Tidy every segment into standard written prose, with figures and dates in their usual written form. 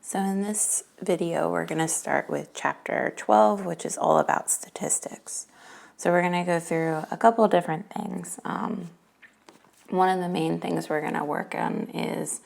So in this video, we're going to start with chapter 12, which is all about statistics. So we're going to go through a couple of different things. One of the main things we're going to work on is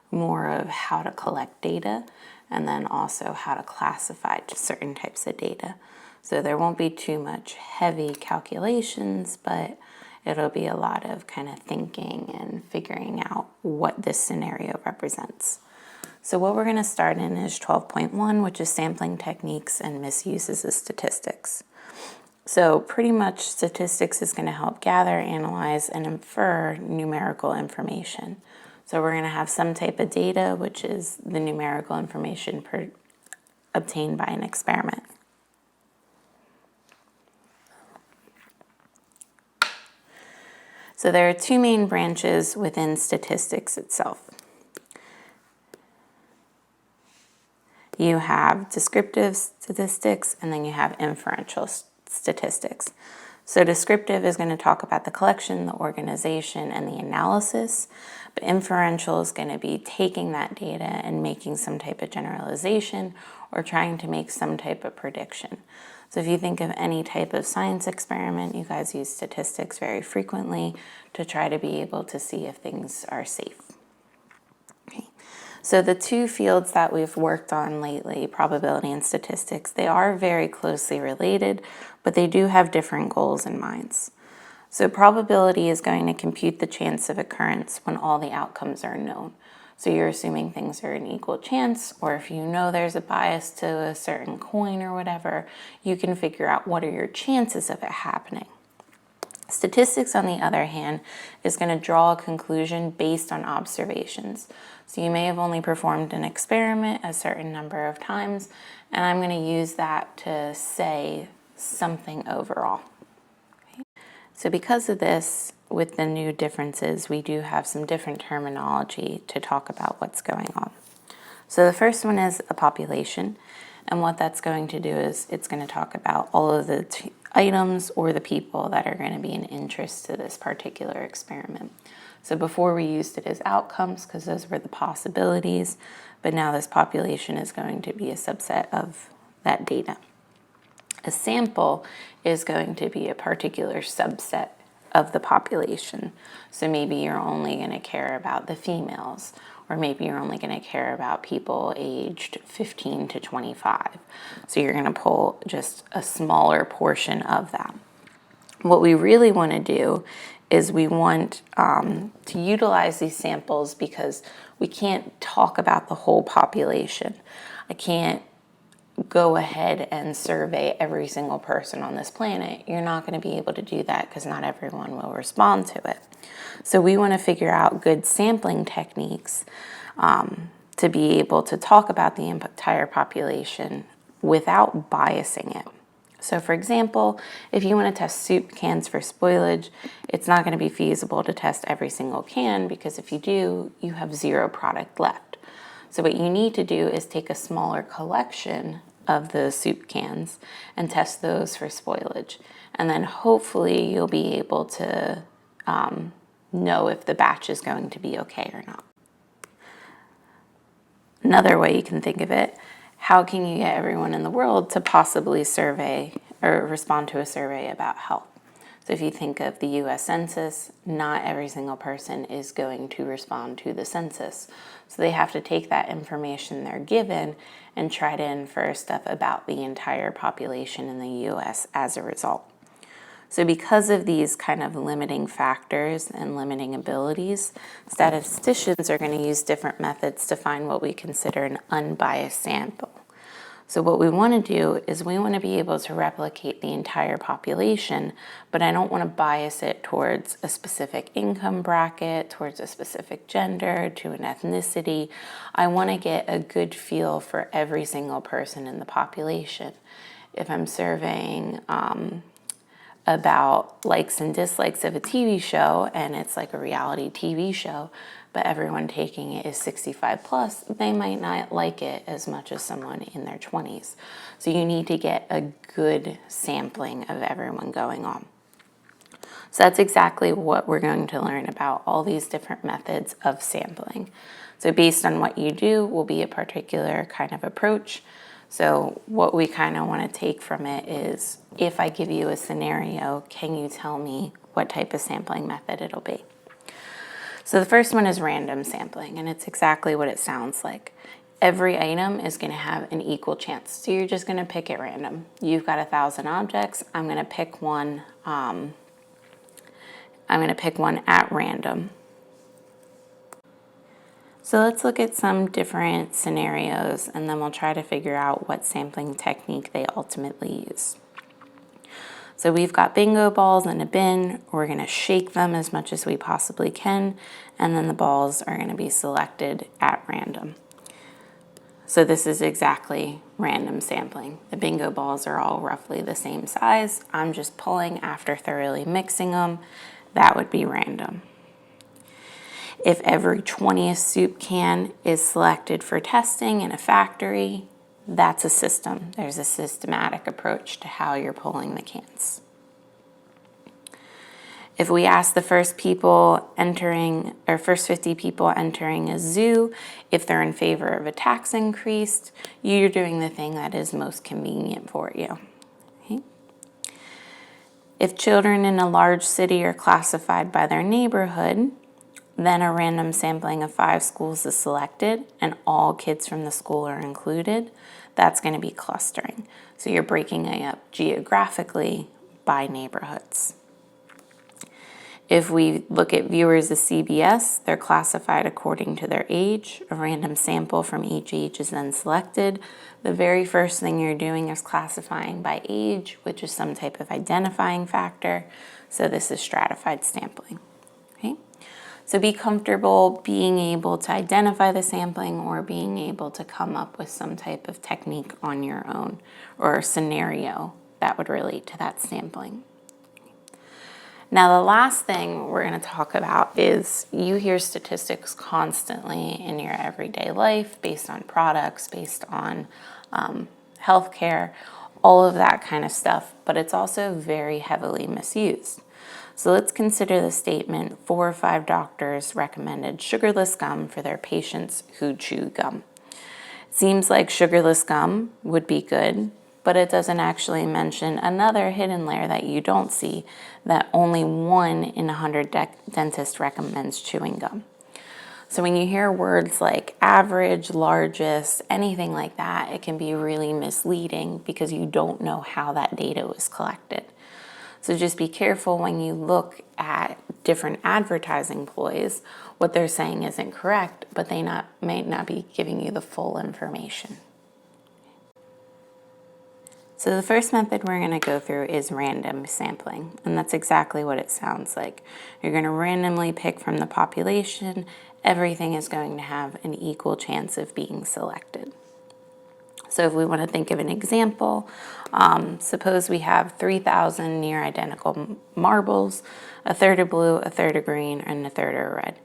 more of how to collect data and then also how to classify certain types of data. So there won't be too much heavy calculations, but it'll be a lot of kind of thinking and figuring out what this scenario represents. So what we're going to start in is 12.1, which is sampling techniques and misuses of statistics. So pretty much statistics is going to help gather, analyze, and infer numerical information. So we're going to have some type of data, which is the numerical information obtained by an experiment. So there are two main branches within statistics itself. You have descriptive statistics, and then you have inferential statistics. So descriptive is going to talk about the collection, the organization, and the analysis, but inferential is going to be taking that data and making some type of generalization or trying to make some type of prediction. So if you think of any type of science experiment, you guys use statistics very frequently to try to be able to see if things are safe. So the two fields that we've worked on lately, probability and statistics, they are very closely related, but they do have different goals in mind. So probability is going to compute the chance of occurrence when all the outcomes are known. So you're assuming things are an equal chance, or if you know there's a bias to a certain coin or whatever, you can figure out what are your chances of it happening. Statistics, on the other hand, is going to draw a conclusion based on observations. So you may have only performed an experiment a certain number of times, and I'm going to use that to say something overall. Okay. So because of this, with the new differences, we do have some different terminology to talk about what's going on. So the first one is a population, and what that's going to do is it's going to talk about all of the items or the people that are going to be an interest to this particular experiment. So before we used it as outcomes because those were the possibilities, but now this population is going to be a subset of that data. A sample is going to be a particular subset of the population. So maybe you're only going to care about the females, or maybe you're only going to care about people aged 15 to 25. So you're going to pull just a smaller portion of that. What we really want to do is we want to utilize these samples because we can't talk about the whole population. I can't go ahead and survey every single person on this planet. You're not going to be able to do that because not everyone will respond to it. So we want to figure out good sampling techniques to be able to talk about the entire population without biasing it. So for example, if you want to test soup cans for spoilage, it's not going to be feasible to test every single can because if you do, you have zero product left. So what you need to do is take a smaller collection of the soup cans and test those for spoilage. And then hopefully you'll be able to know if the batch is going to be okay or not. Another way you can think of it, how can you get everyone in the world to possibly survey or respond to a survey about health? So if you think of the US Census, not every single person is going to respond to the census. So they have to take that information they're given and try to infer stuff about the entire population in the US as a result. So because of these kind of limiting factors and limiting abilities, statisticians are going to use different methods to find what we consider an unbiased sample. So what we want to do is we want to be able to replicate the entire population, but I don't want to bias it towards a specific income bracket, towards a specific gender, to an ethnicity. I want to get a good feel for every single person in the population. If I'm surveying about likes and dislikes of a TV show, and it's like a reality TV show, but everyone taking it is 65 plus, they might not like it as much as someone in their 20s. So you need to get a good sampling of everyone going on. So that's exactly what we're going to learn about, all these different methods of sampling. So based on what you do will be a particular kind of approach. So what we kind of want to take from it is, if I give you a scenario, can you tell me what type of sampling method it'll be? So the first one is random sampling, and it's exactly what it sounds like. Every item is going to have an equal chance. So you're just going to pick at random. You've got 1,000 objects. I'm going to pick one. I'm going to pick one at random. So let's look at some different scenarios, and then we'll try to figure out what sampling technique they ultimately use. So we've got bingo balls in a bin. We're going to shake them as much as we possibly can, and then the balls are going to be selected at random. So this is exactly random sampling. The bingo balls are all roughly the same size. I'm just pulling after thoroughly mixing them. That would be random. If every 20th soup can is selected for testing in a factory, that's a system. There's a systematic approach to how you're pulling the cans. If we ask the first 50 people entering a zoo if they're in favor of a tax increase, you're doing the thing that is most convenient for you. Okay? If children in a large city are classified by their neighborhood, then a random sampling of 5 schools is selected and all kids from the school are included. That's going to be clustering. So you're breaking it up geographically by neighborhoods. If we look at viewers of CBS, they're classified according to their age. A random sample from each age is then selected. The very first thing you're doing is classifying by age, which is some type of identifying factor. So this is stratified sampling. Okay? So be comfortable being able to identify the sampling or being able to come up with some type of technique on your own or scenario that would relate to that sampling. Now, the last thing we're going to talk about is you hear statistics constantly in your everyday life based on products, based on healthcare, all of that kind of stuff, but it's also very heavily misused. So let's consider the statement, 4 or 5 doctors recommended sugarless gum for their patients who chew gum. Seems like sugarless gum would be good, but it doesn't actually mention another hidden layer that you don't see, that only 1 in 100 dentists recommends chewing gum. So when you hear words like average, largest, anything like that, it can be really misleading because you don't know how that data was collected. So just be careful when you look at different advertising ploys. What they're saying isn't correct, but they may not be giving you the full information. So the first method we're going to go through is random sampling, and that's exactly what it sounds like. You're going to randomly pick from the population. Everything is going to have an equal chance of being selected. So if we want to think of an example, suppose we have 3,000 near identical marbles, a third are blue, a third are green, and a third are red.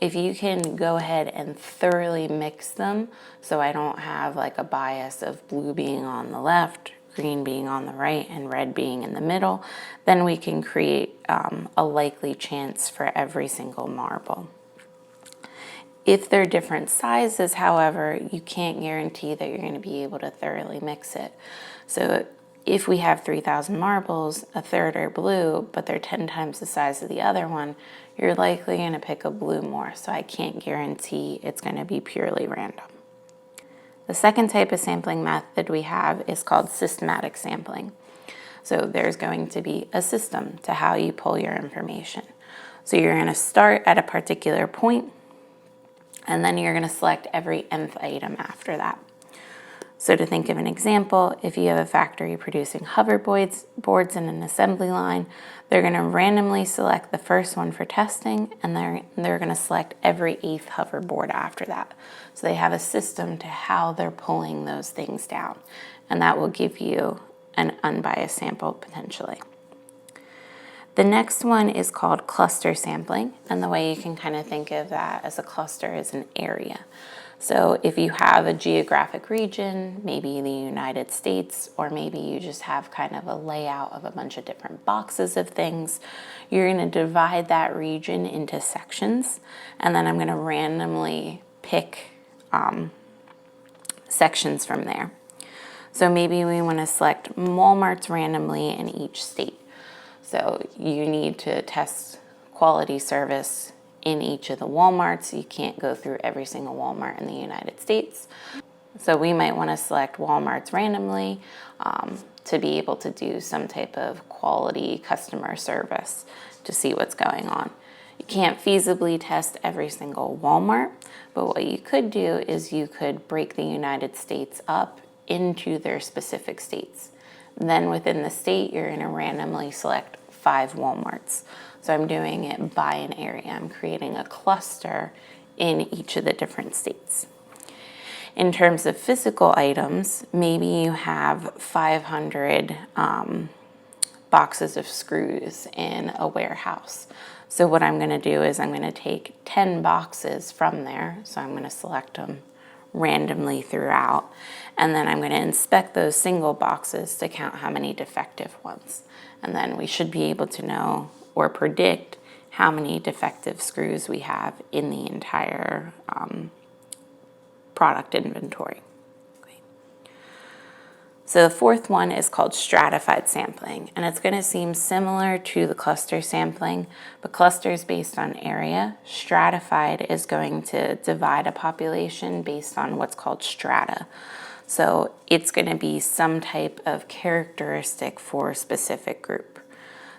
If you can go ahead and thoroughly mix them, so I don't have like a bias of blue being on the left, green being on the right, and red being in the middle, then we can create a likely chance for every single marble. If they're different sizes, however, you can't guarantee that you're going to be able to thoroughly mix it. So if we have 3,000 marbles, a third are blue, but they're 10 times the size of the other one, you're likely going to pick a blue more. So I can't guarantee it's going to be purely random. The second type of sampling method we have is called systematic sampling. So there's going to be a system to how you pull your information. So you're going to start at a particular point, and then you're going to select every nth item after that. So to think of an example, if you have a factory producing hoverboards in an assembly line, they're going to randomly select the first one for testing, and they're going to select every 8th hoverboard after that. So they have a system to how they're pulling those things down, and that will give you an unbiased sample potentially. The next one is called cluster sampling, and the way you can kind of think of that as a cluster is an area. So if you have a geographic region, maybe the United States, or maybe you just have kind of a layout of a bunch of different boxes of things, you're going to divide that region into sections, and then I'm going to randomly pick sections from there. So maybe we want to select Walmarts randomly in each state. So you need to test quality service in each of the Walmarts. You can't go through every single Walmart in the United States. So we might want to select Walmarts randomly to be able to do some type of quality customer service to see what's going on. You can't feasibly test every single Walmart, but what you could do is you could break the United States up into their specific states. Then within the state, you're going to randomly select 5 Walmarts. So I'm doing it by an area. I'm creating a cluster in each of the different states. In terms of physical items, maybe you have 500 boxes of screws in a warehouse. So what I'm going to do is I'm going to take 10 boxes from there. So I'm going to select them randomly throughout. And then I'm going to inspect those single boxes to count how many defective ones. And then we should be able to know or predict how many defective screws we have in the entire product inventory. Okay. So the fourth one is called stratified sampling, and it's going to seem similar to the cluster sampling, but cluster is based on area. Stratified is going to divide a population based on what's called strata. So it's going to be some type of characteristic for a specific group.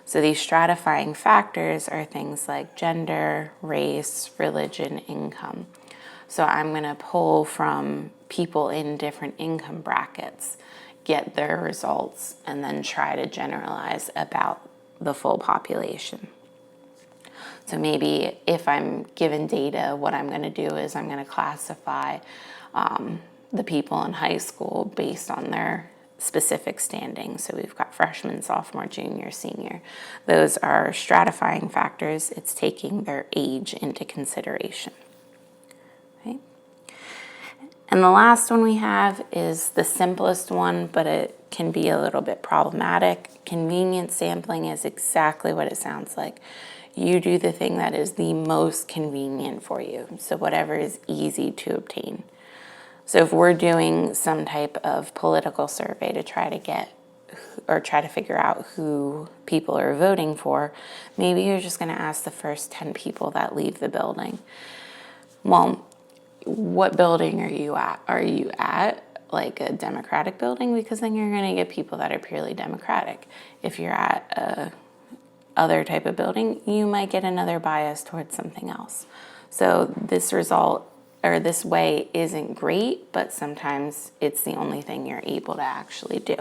So these stratifying factors are things like gender, race, religion, income. So I'm going to pull from people in different income brackets, get their results, and then try to generalize about the full population. So maybe if I'm given data, what I'm going to do is I'm going to classify the people in high school based on their specific standing. So we've got freshman, sophomore, junior, senior. Those are stratifying factors. It's taking their age into consideration. Okay. And the last one we have is the simplest one, but it can be a little bit problematic. Convenience sampling is exactly what it sounds like. You do the thing that is the most convenient for you. So whatever is easy to obtain. So if we're doing some type of political survey to try to get or try to figure out who people are voting for, maybe you're just going to ask the first 10 people that leave the building. Well, what building are you at? Are you at like a Democratic building? Because then you're going to get people that are purely Democratic. If you're at a other type of building, you might get another bias towards something else. So this result or this way isn't great, but sometimes it's the only thing you're able to actually do.